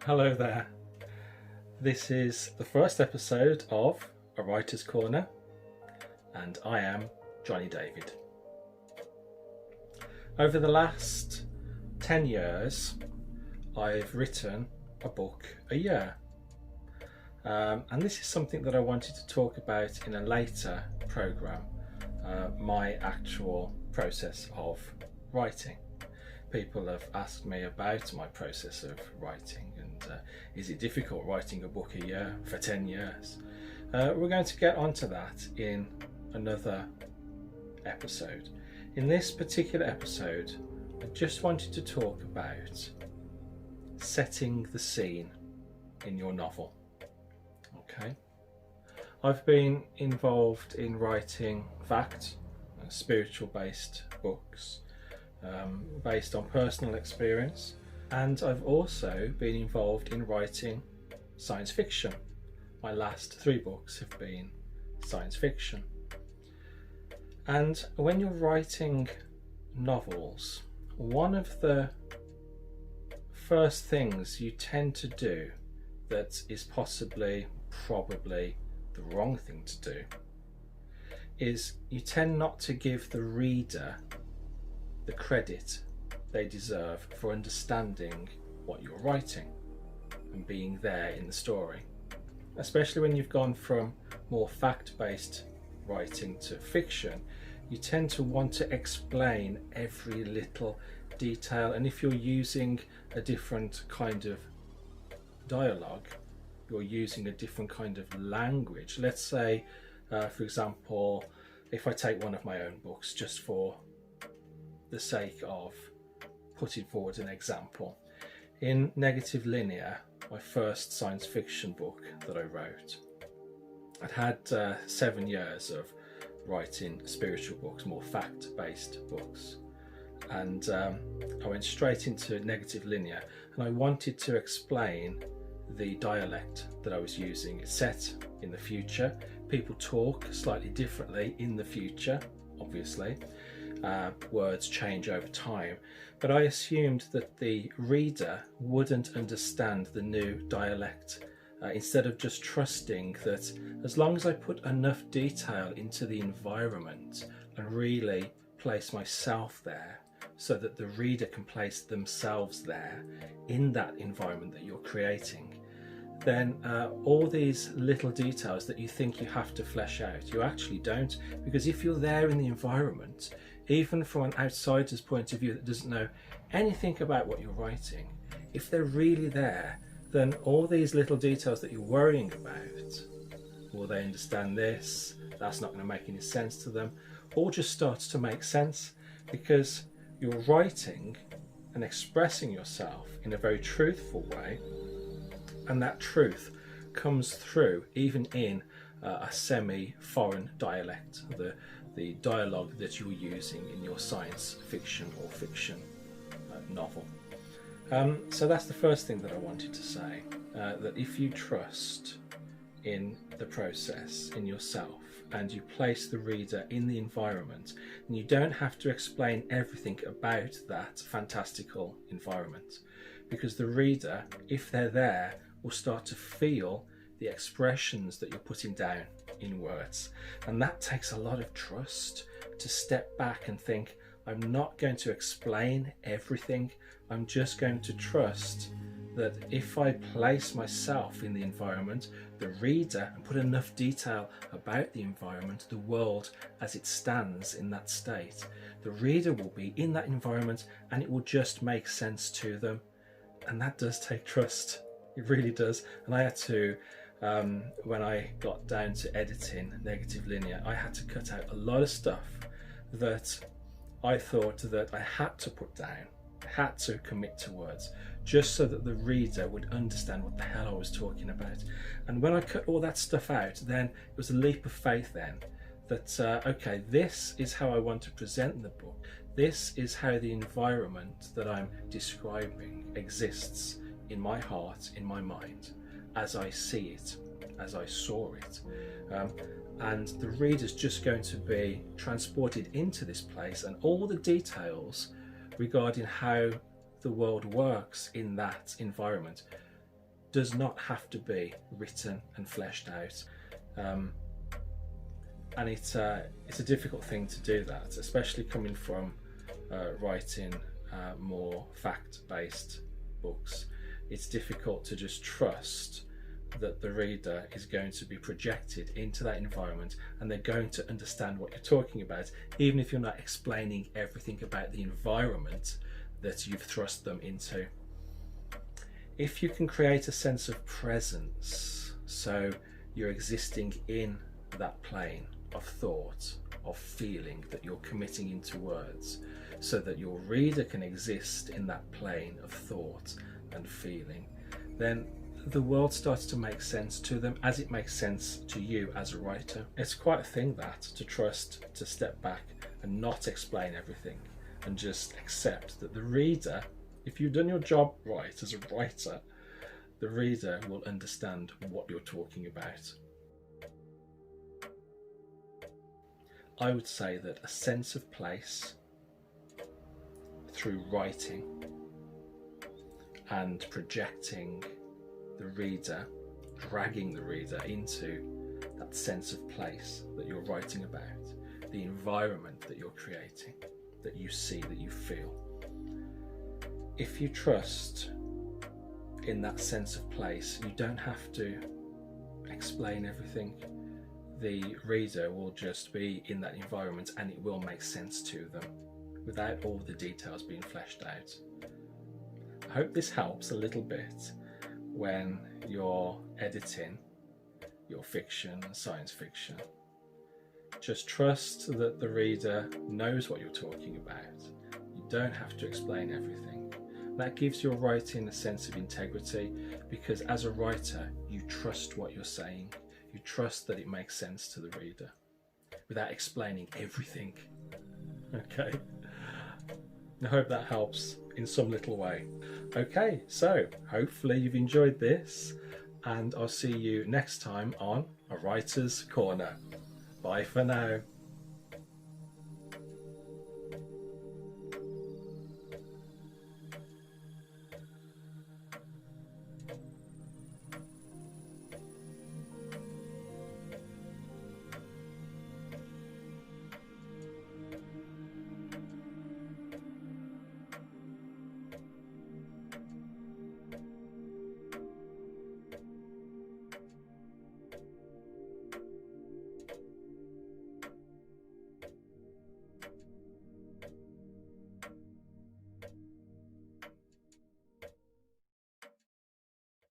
Hello there. This is the first episode of A Writer's Corner, and I am Jonny David. Over the last 10 years, I've written a book a year. And this is something that I wanted to talk about in a later programme, my actual process of writing. People have asked me about my process of writing and is it difficult writing a book a year for 10 years? We're going to get onto that in another episode. In this particular episode, I just wanted to talk about setting the scene in your novel. Okay. I've been involved in writing fact, spiritual based books based on personal experience, and I've also been involved in writing science fiction. My last 3 books have been science fiction. And when you're writing novels, one of the first things you tend to do that is probably the wrong thing to do is you tend not to give the reader the credit they deserve for understanding what you're writing and being there in the story. Especially when you've gone from more fact-based writing to fiction, you tend to want to explain every little detail, and if you're using a different kind of dialogue, you're using a different kind of language. Let's say, for example, if I take one of my own books, just for the sake of putting forward an example. In Negative Linear, my first science fiction book that I wrote, I'd had 7 years of writing spiritual books, more fact-based books, and I went straight into Negative Linear, and I wanted to explain the dialect that I was using. It's set in the future. People talk slightly differently in the future, obviously. Words change over time, but I assumed that the reader wouldn't understand the new dialect, instead of just trusting that as long as I put enough detail into the environment and really place myself there so that the reader can place themselves there in that environment that you're creating, then all these little details that you think you have to flesh out, you actually don't, because if you're there in the environment, even from an outsider's point of view that doesn't know anything about what you're writing, if they're really there, then all these little details that you're worrying about, will they understand this, that's not going to make any sense to them, all just starts to make sense because you're writing and expressing yourself in a very truthful way, and that truth comes through even in a semi-foreign dialect, the dialogue that you're using in your science fiction or fiction novel. So that's the first thing that I wanted to say, that if you trust in the process, in yourself, and you place the reader in the environment, then you don't have to explain everything about that fantastical environment, because the reader, if they're there, will start to feel the expressions that you're putting down in words. And that takes a lot of trust to step back and think, I'm not going to explain everything, I'm just going to trust that if I place myself in the environment, the reader, and put enough detail about the environment, the world as it stands in that state, the reader will be in that environment and it will just make sense to them. And that does take trust. It really does. And I had to, when I got down to editing Negative Linear, I had to cut out a lot of stuff that I thought that I had to put down, had to commit to words, just so that the reader would understand what the hell I was talking about. And when I cut all that stuff out, then it was a leap of faith then that, okay, this is how I want to present the book. This is how the environment that I'm describing exists in my heart, in my mind, as I see it, as I saw it. And the reader's just going to be transported into this place, and all the details regarding how the world works in that environment does not have to be written and fleshed out. And it's a difficult thing to do that, especially coming from writing more fact-based books. It's difficult to just trust that the reader is going to be projected into that environment and they're going to understand what you're talking about, even if you're not explaining everything about the environment that you've thrust them into. If you can create a sense of presence, so you're existing in that plane of thought, of feeling that you're committing into words, so that your reader can exist in that plane of thought and feeling, then the world starts to make sense to them as it makes sense to you as a writer. It's quite a thing, that, to trust, to step back and not explain everything and just accept that the reader, if you've done your job right as a writer, the reader will understand what you're talking about. I would say that a sense of place through writing and projecting the reader, dragging the reader into that sense of place that you're writing about, the environment that you're creating, that you see, that you feel. If you trust in that sense of place, you don't have to explain everything. The reader will just be in that environment and it will make sense to them without all the details being fleshed out. I hope this helps a little bit when you're editing your fiction and science fiction. Just trust that the reader knows what you're talking about. You don't have to explain everything. That gives your writing a sense of integrity, because as a writer you trust what you're saying. You trust that it makes sense to the reader without explaining everything. Okay, I hope that helps in some little way. Okay, so hopefully you've enjoyed this, and I'll see you next time on A Writer's Corner. Bye for now.